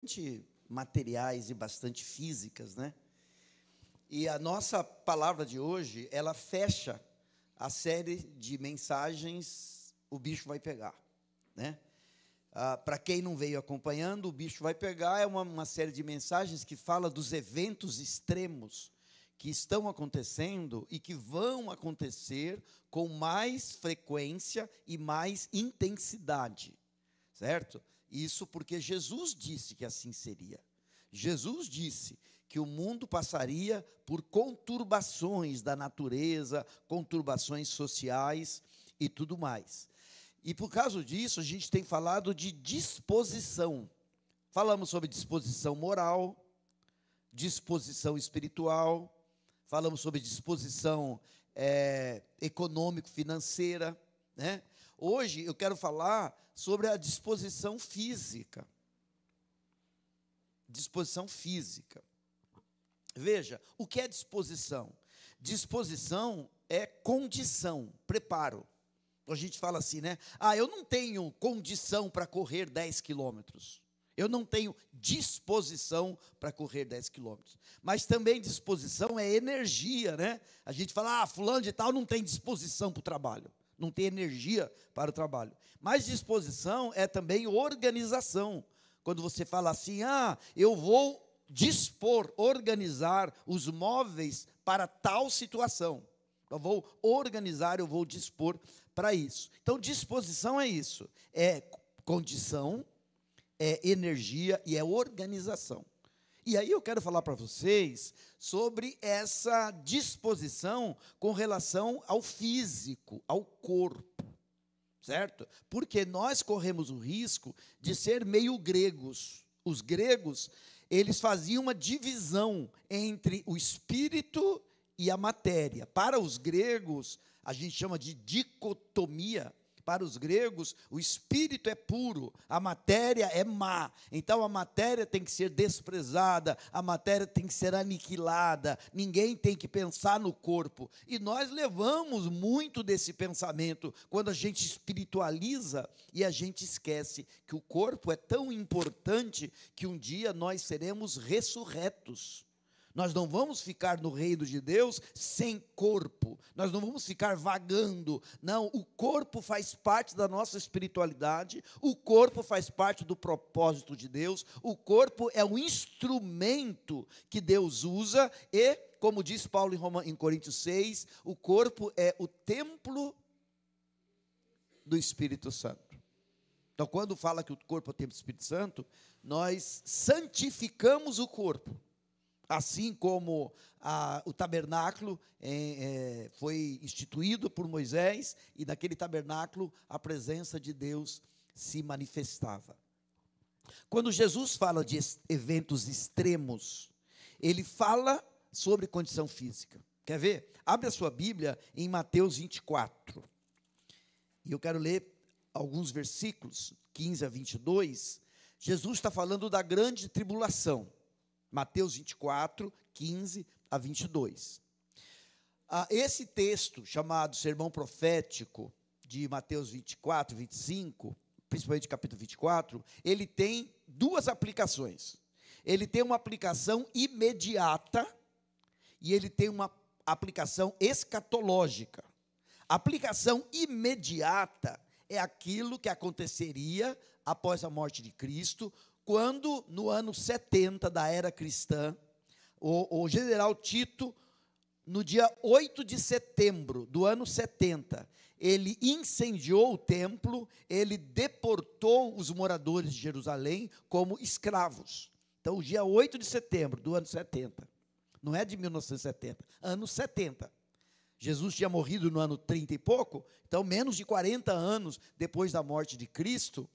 bastante materiais e bastante físicas, né? E a nossa palavra de hoje, ela fecha a série de mensagens O Bicho Vai Pegar, né? Para quem não veio acompanhando, O Bicho Vai Pegar é uma série de mensagens que fala dos eventos extremos que estão acontecendo e que vão acontecer com mais frequência e mais intensidade, certo? Isso porque Jesus disse que assim seria. Jesus disse que o mundo passaria por conturbações da natureza, conturbações sociais e tudo mais. E por causa disso, a gente tem falado de disposição. Falamos sobre disposição moral, disposição espiritual, falamos sobre disposição econômico-financeira, né? Hoje eu quero falar sobre a disposição física. Disposição física. Veja, o que é disposição? Disposição é condição, preparo. A gente fala assim, né? Eu não tenho condição para correr 10 quilômetros. Eu não tenho disposição para correr 10 quilômetros. Mas também disposição é energia, né? A gente fala, fulano de tal não tem disposição para o trabalho. Não tem energia para o trabalho. Mas disposição é também organização. Quando você fala assim, eu vou dispor, organizar os móveis para tal situação. Eu vou organizar, eu vou dispor para isso. Então, disposição é isso. É condição, é energia e é organização. E aí eu quero falar para vocês sobre essa disposição com relação ao físico, ao corpo, certo? Porque nós corremos o risco de ser meio gregos. Os gregos, eles faziam uma divisão entre o espírito e a matéria. Para os gregos, a gente chama de dicotomia. Para os gregos, o espírito é puro, a matéria é má. Então, a matéria tem que ser desprezada, a matéria tem que ser aniquilada, ninguém tem que pensar no corpo. E nós levamos muito desse pensamento quando a gente espiritualiza e a gente esquece que o corpo é tão importante que um dia nós seremos ressurretos. Nós não vamos ficar no reino de Deus sem corpo. Nós não vamos ficar vagando. Não, o corpo faz parte da nossa espiritualidade. O corpo faz parte do propósito de Deus. O corpo é um instrumento que Deus usa. E, como diz Paulo em Coríntios 6, o corpo é o templo do Espírito Santo. Então, quando fala que o corpo é o templo do Espírito Santo, nós santificamos o corpo. Assim como o tabernáculo foi instituído por Moisés, e naquele tabernáculo a presença de Deus se manifestava. Quando Jesus fala de eventos extremos, ele fala sobre condição física. Quer ver? Abre a sua Bíblia em Mateus 24. E eu quero ler alguns versículos, 15 a 22. Jesus está falando da grande tribulação. Mateus 24, 15 a 22. Esse texto, chamado Sermão Profético, de Mateus 24, 25, principalmente capítulo 24, ele tem duas aplicações. Ele tem uma aplicação imediata e ele tem uma aplicação escatológica. A aplicação imediata é aquilo que aconteceria após a morte de Cristo, quando, no ano 70 da era cristã, o general Tito, no dia 8 de setembro do ano 70, ele incendiou o templo, ele deportou os moradores de Jerusalém como escravos. Então, o dia 8 de setembro do ano 70, não é de 1970, ano 70. Jesus tinha morrido no ano 30 e pouco, então menos de 40 anos depois da morte de Cristo,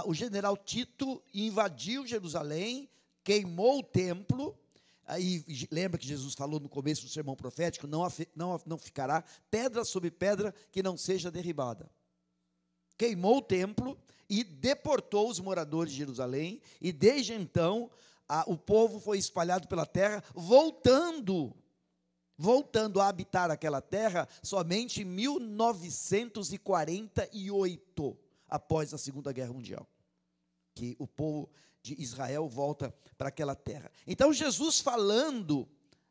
o general Tito invadiu Jerusalém, queimou o templo. Aí lembra que Jesus falou no começo do sermão profético, não ficará pedra sobre pedra que não seja derribada. Queimou o templo e deportou os moradores de Jerusalém, e desde então o povo foi espalhado pela terra, voltando a habitar aquela terra somente em 1948, após a Segunda Guerra Mundial. Que o povo de Israel volta para aquela terra. Então, Jesus falando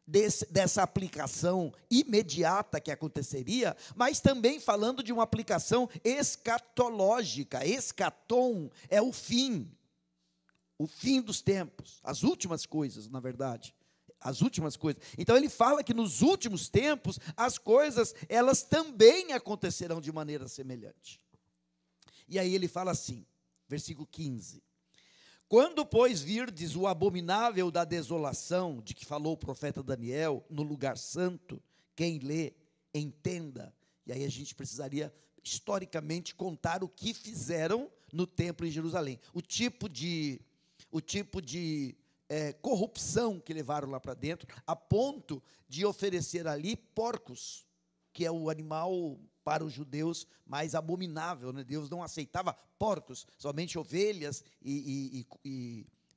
dessa aplicação imediata que aconteceria, mas também falando de uma aplicação escatológica. Escatom é o fim dos tempos, as últimas coisas, na verdade. As últimas coisas. Então ele fala que nos últimos tempos as coisas, elas também acontecerão de maneira semelhante. E aí ele fala assim, versículo 15: quando, pois, virdes o abominável da desolação, de que falou o profeta Daniel, no lugar santo, quem lê, entenda. E aí a gente precisaria, historicamente, contar o que fizeram no templo em Jerusalém. O tipo de corrupção que levaram lá para dentro, a ponto de oferecer ali porcos, que é o animal para os judeus mais abominável, né? Deus não aceitava porcos, somente ovelhas e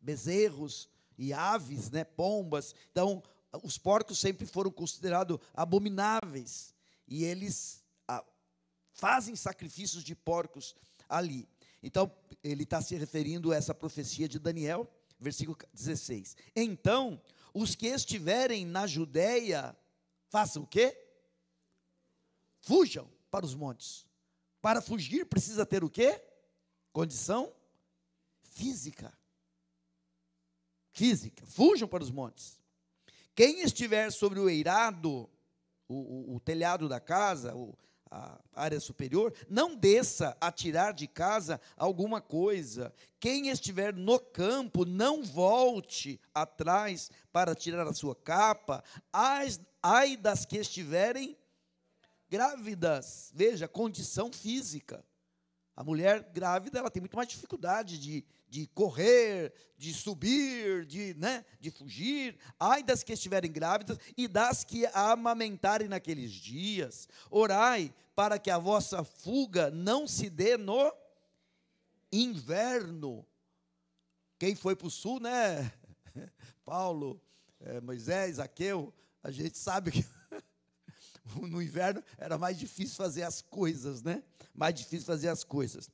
bezerros e aves, né? Pombas. Então, os porcos sempre foram considerados abomináveis, e eles fazem sacrifícios de porcos ali. Então, ele está se referindo a essa profecia de Daniel, versículo 16. Então, os que estiverem na Judéia, façam o quê? Fujam para os montes. Para fugir, precisa ter o quê? Condição física. Física. Fujam para os montes. Quem estiver sobre o eirado, o telhado da casa, a área superior, não desça a tirar de casa alguma coisa. Quem estiver no campo, não volte atrás para tirar a sua capa. Ai das que estiverem grávidas. Veja, condição física. A mulher grávida, ela tem muito mais dificuldade de correr, de subir, de fugir. Ai das que estiverem grávidas e das que amamentarem naqueles dias. Orai para que a vossa fuga não se dê no inverno. Quem foi para o sul, né? Paulo, Moisés, Zaqueu, a gente sabe que no inverno era mais difícil fazer as coisas, né? Mais difícil fazer as coisas.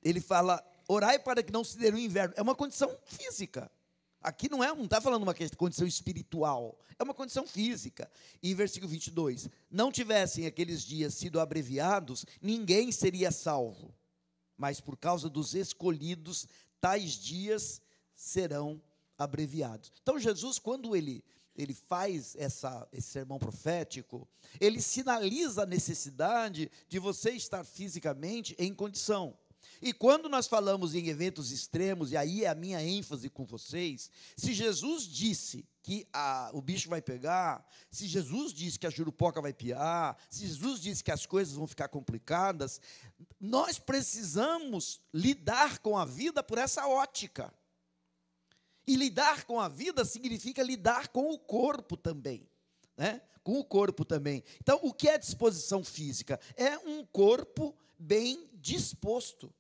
Ele fala, orai para que não se dê no inverno. É uma condição física. Aqui não está falando uma condição espiritual, é uma condição física. E versículo 22, não tivessem aqueles dias sido abreviados, ninguém seria salvo. Mas por causa dos escolhidos, tais dias serão abreviados. Então Jesus, quando ele faz esse sermão profético, ele sinaliza a necessidade de você estar fisicamente em condição. E quando nós falamos em eventos extremos, e aí é a minha ênfase com vocês, se Jesus disse que o bicho vai pegar, se Jesus disse que a jurupoca vai piar, se Jesus disse que as coisas vão ficar complicadas, nós precisamos lidar com a vida por essa ótica. E lidar com a vida significa lidar com o corpo também, né? Com o corpo também. Então, o que é disposição física? É um corpo bem disposto.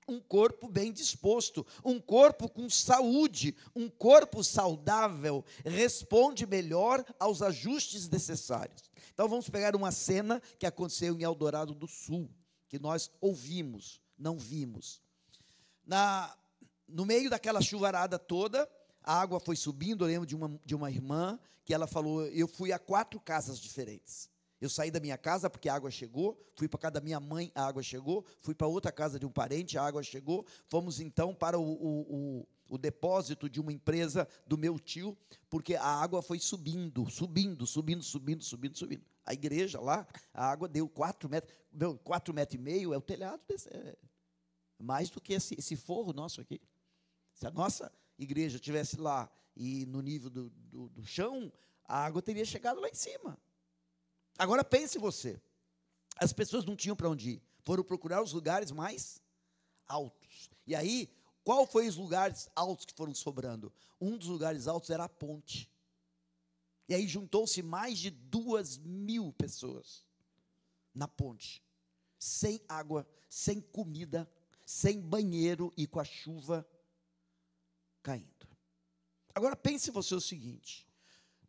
Um corpo bem disposto, um corpo com saúde, um corpo saudável, responde melhor aos ajustes necessários. Então, vamos pegar uma cena que aconteceu em Eldorado do Sul, que nós ouvimos, não vimos. No meio daquela chuvarada toda, a água foi subindo. Eu lembro de uma irmã que ela falou, eu fui a 4 casas diferentes. Eu saí da minha casa porque a água chegou, fui para a casa da minha mãe, a água chegou, fui para outra casa de um parente, a água chegou, fomos então para o depósito de uma empresa do meu tio, porque a água foi subindo. A igreja lá, a água deu 4 metros, 4,5 metros, é o telhado, mais do que esse forro nosso aqui. Se a nossa igreja estivesse lá e no nível do chão, a água teria chegado lá em cima. Agora pense você, as pessoas não tinham para onde ir, foram procurar os lugares mais altos. E aí, qual foi os lugares altos que foram sobrando? Um dos lugares altos era a ponte. E aí juntou-se mais de 2.000 pessoas na ponte, sem água, sem comida, sem banheiro e com a chuva caindo. Agora pense você o seguinte,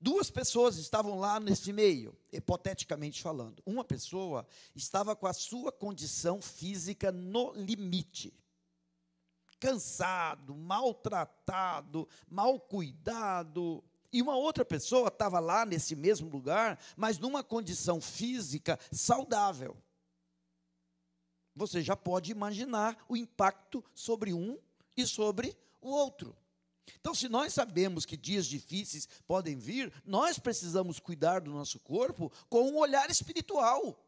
2 pessoas estavam lá nesse meio, hipoteticamente falando. Uma pessoa estava com a sua condição física no limite. cansado, maltratado, mal cuidado. E uma outra pessoa estava lá nesse mesmo lugar, mas numa condição física saudável. Você já pode imaginar o impacto sobre um e sobre o outro. Então, se nós sabemos que dias difíceis podem vir, nós precisamos cuidar do nosso corpo com um olhar espiritual.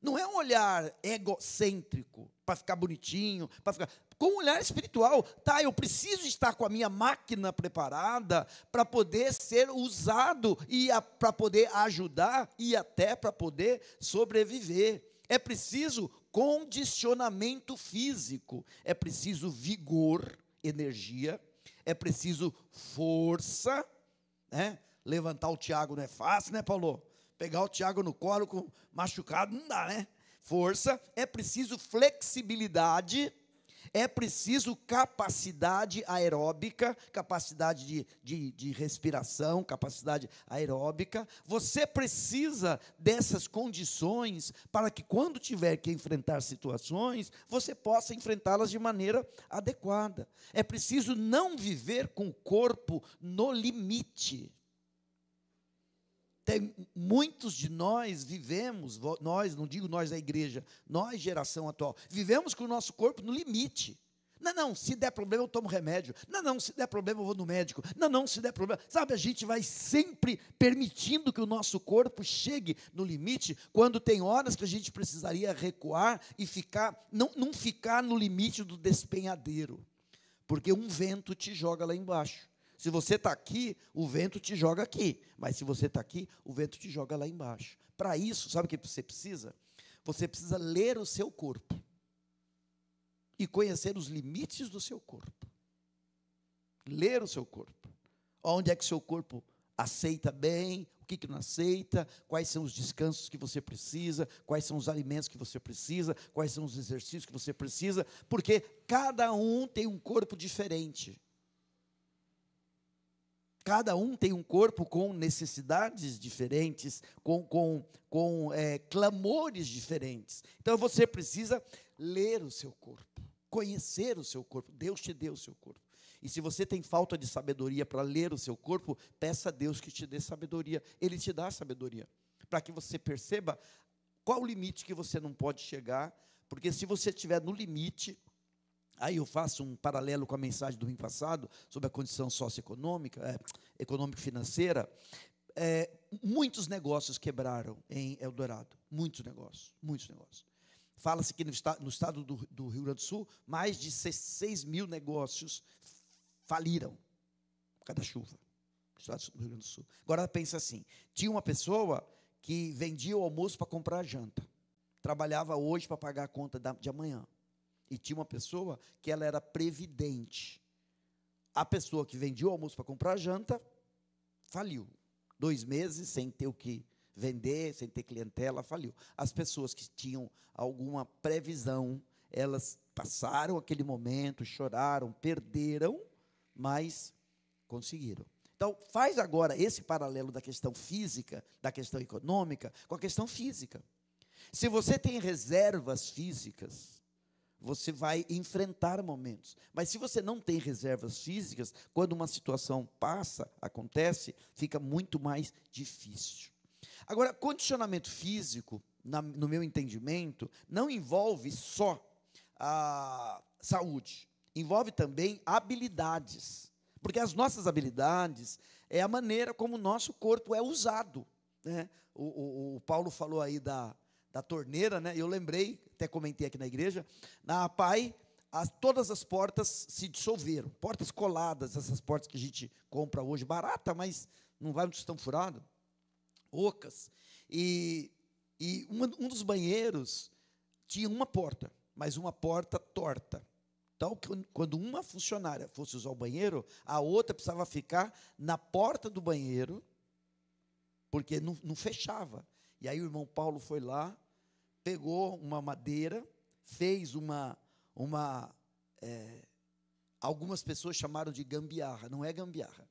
Não é um olhar egocêntrico, para ficar bonitinho, com um olhar espiritual. Tá, eu preciso estar com a minha máquina preparada para poder ser usado e para poder ajudar e até para poder sobreviver. É preciso condicionamento físico, é preciso vigor, energia, é preciso força, né? Levantar o Tiago não é fácil, né, Paulo? Pegar o Tiago no colo com machucado não dá, né? Força, é preciso flexibilidade, é preciso capacidade aeróbica, capacidade de respiração, capacidade aeróbica. Você precisa dessas condições para que, quando tiver que enfrentar situações, você possa enfrentá-las de maneira adequada. É preciso não viver com o corpo no limite. Muitos de nós vivemos, nós, não digo nós da igreja, nós, geração atual, vivemos com o nosso corpo no limite. Não, se der problema eu tomo remédio. Não, se der problema eu vou no médico. Não, se der problema. Sabe, a gente vai sempre permitindo que o nosso corpo chegue no limite, quando tem horas que a gente precisaria recuar e não ficar no limite do despenhadeiro. Porque um vento te joga lá embaixo. Se você está aqui, o vento te joga aqui. Mas se você está aqui, o vento te joga lá embaixo. Para isso, sabe o que você precisa? Você precisa ler o seu corpo. E conhecer os limites do seu corpo. Ler o seu corpo. Onde é que o seu corpo aceita bem, o que não aceita, quais são os descansos que você precisa, quais são os alimentos que você precisa, quais são os exercícios que você precisa, porque cada um tem um corpo diferente. Cada um tem um corpo com necessidades diferentes, com clamores diferentes. Então, você precisa ler o seu corpo, conhecer o seu corpo. Deus te deu o seu corpo. E se você tem falta de sabedoria para ler o seu corpo, peça a Deus que te dê sabedoria. Ele te dá sabedoria, para que você perceba qual o limite que você não pode chegar, porque se você estiver no limite... Aí eu faço um paralelo com a mensagem do domingo passado, sobre a condição socioeconômica, econômico-financeira. Muitos negócios quebraram em Eldorado, muitos negócios. Fala-se que no estado do Rio Grande do Sul, mais de 6 mil negócios faliram por causa da chuva, no estado do Rio Grande do Sul. Agora pensa assim, tinha uma pessoa que vendia o almoço para comprar a janta, trabalhava hoje para pagar a conta de amanhã. E tinha uma pessoa que ela era previdente. A pessoa que vendia o almoço para comprar a janta, faliu. 2 meses sem ter o que vender, sem ter clientela, faliu. As pessoas que tinham alguma previsão, elas passaram aquele momento, choraram, perderam, mas conseguiram. Então, faz agora esse paralelo da questão física, da questão econômica, com a questão física. Se você tem reservas físicas, você vai enfrentar momentos. Mas se você não tem reservas físicas, quando uma situação acontece, fica muito mais difícil. Agora, condicionamento físico, no meu entendimento, não envolve só a saúde, envolve também habilidades. Porque as nossas habilidades é a maneira como o nosso corpo é usado, né? O Paulo falou aí da torneira, né? Eu lembrei, até comentei aqui na igreja, na APAI, todas as portas se dissolveram, portas coladas, essas portas que a gente compra hoje, barata, mas não vai onde estão furadas, ocas, e um dos banheiros tinha uma porta, mas uma porta torta. Então, quando uma funcionária fosse usar o banheiro, a outra precisava ficar na porta do banheiro, porque não fechava. E aí o irmão Paulo foi lá, pegou uma madeira, fez algumas pessoas chamaram de gambiarra, não é gambiarra.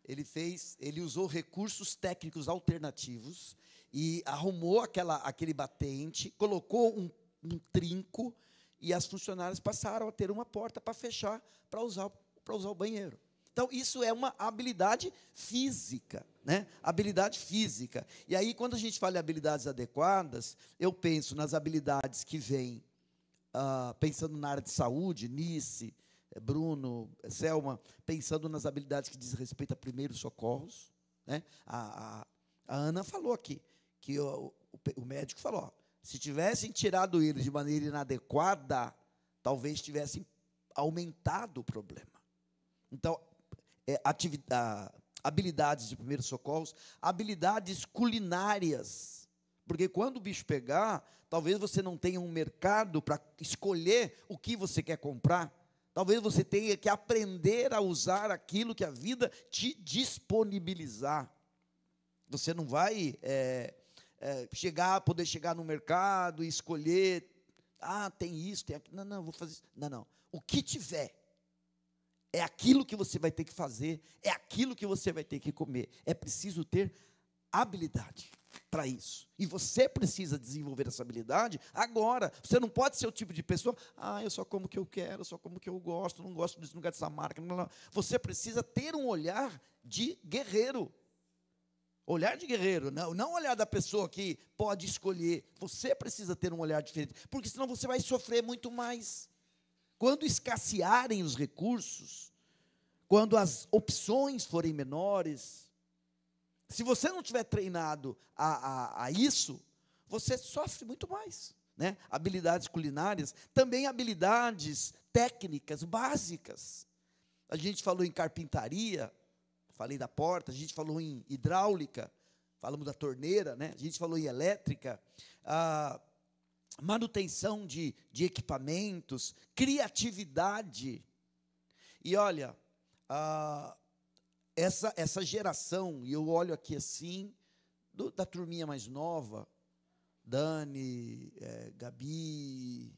Ele usou recursos técnicos alternativos e arrumou aquele batente, colocou um trinco e as funcionárias passaram a ter uma porta para fechar, para usar o banheiro. Então, isso é uma habilidade física, né? Habilidade física. E aí, quando a gente fala em habilidades adequadas, eu penso nas habilidades que vêm, pensando na área de saúde, Nice, Bruno, Selma, pensando nas habilidades que diz respeito a primeiros socorros, né? A Ana falou aqui, que o médico falou, ó, se tivessem tirado ele de maneira inadequada, talvez tivessem aumentado o problema. Então, habilidades de primeiros socorros, habilidades culinárias, porque quando o bicho pegar, talvez você não tenha um mercado para escolher o que você quer comprar, talvez você tenha que aprender a usar aquilo que a vida te disponibilizar. Você não vai poder chegar no mercado e escolher, tem isso, tem aquilo, não, vou fazer isso. Não, o que tiver, é aquilo que você vai ter que fazer, é aquilo que você vai ter que comer. É preciso ter habilidade para isso. E você precisa desenvolver essa habilidade agora. Você não pode ser o tipo de pessoa, eu só como o que eu quero, só como o que eu gosto, não gosto disso, não gosto dessa marca. Não. Você precisa ter um olhar de guerreiro. Olhar de guerreiro, não olhar da pessoa que pode escolher. Você precisa ter um olhar diferente, porque senão você vai sofrer muito mais. Quando escassearem os recursos, quando as opções forem menores, se você não tiver treinado a isso, você sofre muito mais, né? Habilidades culinárias, também habilidades técnicas básicas. A gente falou em carpintaria, falei da porta, a gente falou em hidráulica, falamos da torneira, né? A gente falou em elétrica, manutenção de equipamentos, criatividade. E olha, essa geração, e eu olho aqui assim, da turminha mais nova, Dani, Gabi,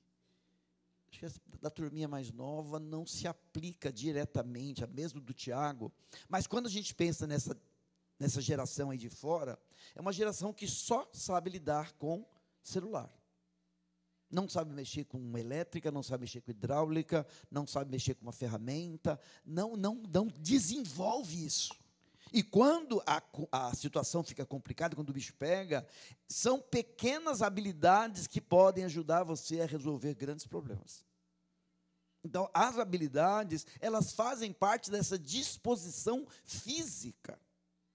acho que da turminha mais nova não se aplica diretamente, a mesmo do Tiago, mas quando a gente pensa nessa geração aí de fora, é uma geração que só sabe lidar com celular. Não sabe mexer com elétrica, não sabe mexer com hidráulica, não sabe mexer com uma ferramenta, não desenvolve isso. E quando a situação fica complicada, quando o bicho pega, são pequenas habilidades que podem ajudar você a resolver grandes problemas. Então, as habilidades, elas fazem parte dessa disposição física.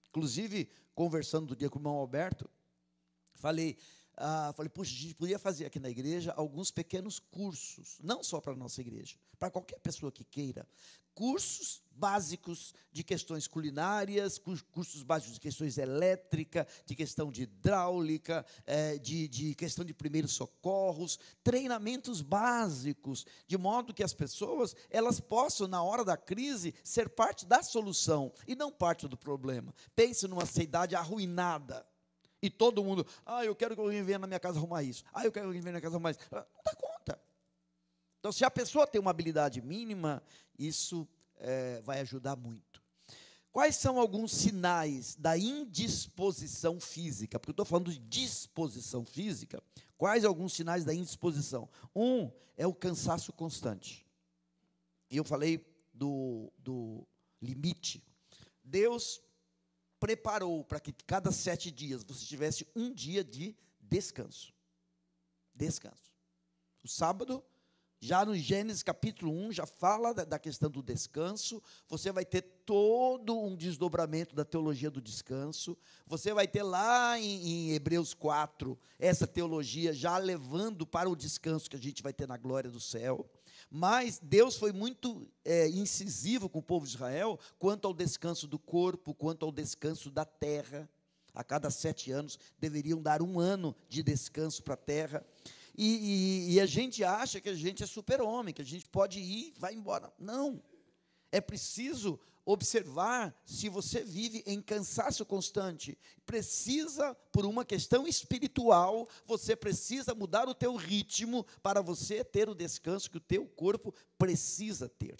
Inclusive, conversando do dia com o irmão Alberto, falei, puxa, a gente podia fazer aqui na igreja alguns pequenos cursos, não só para a nossa igreja, para qualquer pessoa que queira, cursos básicos de questões culinárias, cursos básicos de questões elétricas, de questão de hidráulica, de questão de primeiros socorros, treinamentos básicos, de modo que as pessoas, elas possam, na hora da crise, ser parte da solução e não parte do problema. Pense numa cidade arruinada, e todo mundo, eu quero que alguém venha na minha casa arrumar isso. Eu quero que alguém venha na minha casa arrumar isso. Não dá conta. Então, se a pessoa tem uma habilidade mínima, isso vai ajudar muito. Quais são alguns sinais da indisposição física? Porque eu estou falando de disposição física. Quais alguns sinais da indisposição? Um é o cansaço constante. E eu falei do limite. Deus preparou para que cada 7 dias você tivesse um dia de descanso. Descanso. O sábado, já no Gênesis capítulo 1, já fala da questão do descanso. Você vai ter todo um desdobramento da teologia do descanso. Você vai ter lá em Hebreus 4, essa teologia já levando para o descanso que a gente vai ter na glória do céu. Mas Deus foi muito incisivo com o povo de Israel quanto ao descanso do corpo, quanto ao descanso da terra. A cada 7 anos deveriam dar 1 ano de descanso para a terra. E a gente acha que a gente é super-homem, que a gente pode ir e vai embora. Não. É preciso observar se você vive em cansaço constante. Precisa, por uma questão espiritual, você precisa mudar o teu ritmo para você ter o descanso que o teu corpo precisa ter.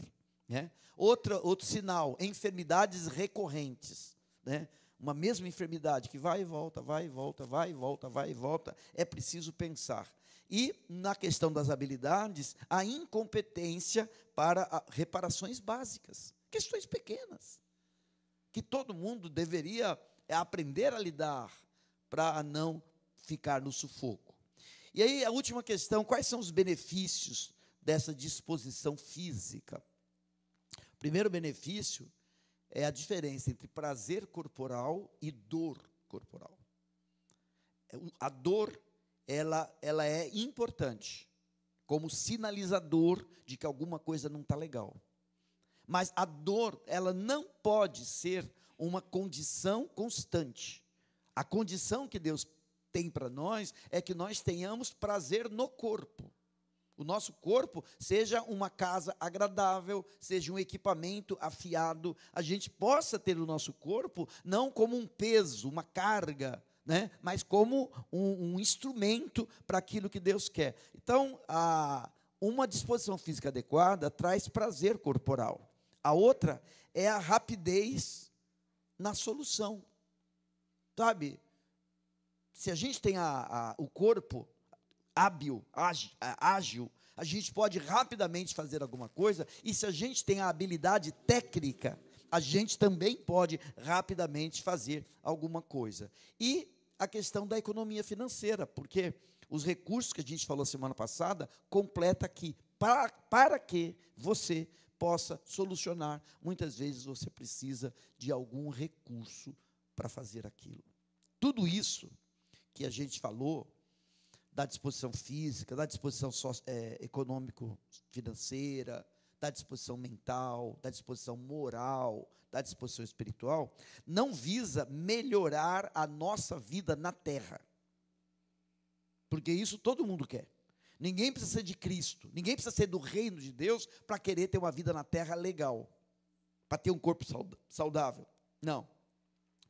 Né? Outro sinal, enfermidades recorrentes. Né? Uma mesma enfermidade que vai e volta, vai e volta, vai e volta, vai e volta. É preciso pensar. E, na questão das habilidades, a incompetência para reparações básicas, questões pequenas, que todo mundo deveria aprender a lidar para não ficar no sufoco. E aí, a última questão, quais são os benefícios dessa disposição física? O primeiro benefício é a diferença entre prazer corporal e dor corporal. A dor, ela é importante, como sinalizador de que alguma coisa não está legal. Mas a dor, ela não pode ser uma condição constante. A condição que Deus tem para nós é que nós tenhamos prazer no corpo. O nosso corpo seja uma casa agradável, seja um equipamento afiado, a gente possa ter o nosso corpo não como um peso, uma carga, né, mas como um instrumento para aquilo que Deus quer. Então, uma disposição física adequada traz prazer corporal. A outra é a rapidez na solução. Sabe, se a gente tem o corpo hábil, ágil, a gente pode rapidamente fazer alguma coisa, e se a gente tem a habilidade técnica, a gente também pode rapidamente fazer alguma coisa. E a questão da economia financeira, porque os recursos que a gente falou semana passada, completa aqui, para que você possa solucionar, muitas vezes você precisa de algum recurso para fazer aquilo. Tudo isso que a gente falou, da disposição física, da disposição econômico-financeira, da disposição mental, da disposição moral, da disposição espiritual, não visa melhorar a nossa vida na terra. Porque isso todo mundo quer. Ninguém precisa ser de Cristo, ninguém precisa ser do reino de Deus para querer ter uma vida na terra legal, para ter um corpo saudável. Não.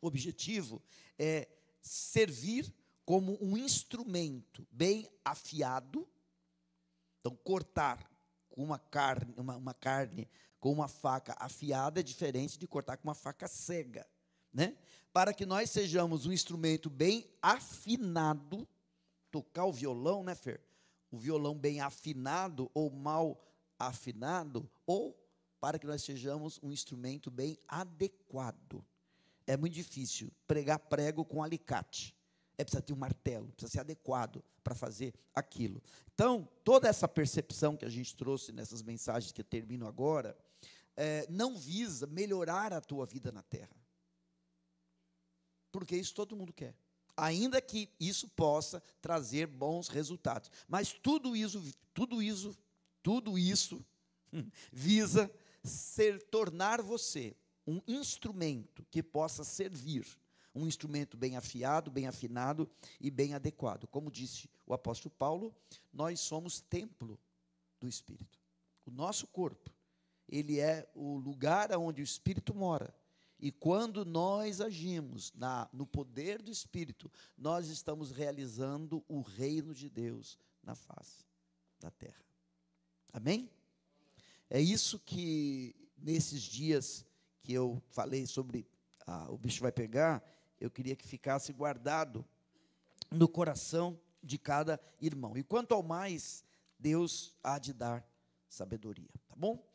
O objetivo é servir como um instrumento bem afiado. Então, cortar com uma carne com uma faca afiada é diferente de cortar com uma faca cega, né? Para que nós sejamos um instrumento bem afinado, tocar o violão, né, Fer? O violão bem afinado ou mal afinado, ou para que nós sejamos um instrumento bem adequado. É muito difícil pregar prego com alicate. Precisa ter um martelo, precisa ser adequado para fazer aquilo. Então, toda essa percepção que a gente trouxe nessas mensagens que eu termino agora, não visa melhorar a tua vida na terra. Porque isso todo mundo quer. Ainda que isso possa trazer bons resultados. Mas tudo isso visa tornar você um instrumento que possa servir, um instrumento bem afiado, bem afinado e bem adequado. Como disse o apóstolo Paulo, nós somos templo do Espírito. O nosso corpo, ele é o lugar onde o Espírito mora. E quando nós agimos no poder do Espírito, nós estamos realizando o reino de Deus na face da terra. Amém? É isso que, nesses dias que eu falei sobre o bicho vai pegar, eu queria que ficasse guardado no coração de cada irmão. E quanto ao mais, Deus há de dar sabedoria. Tá bom?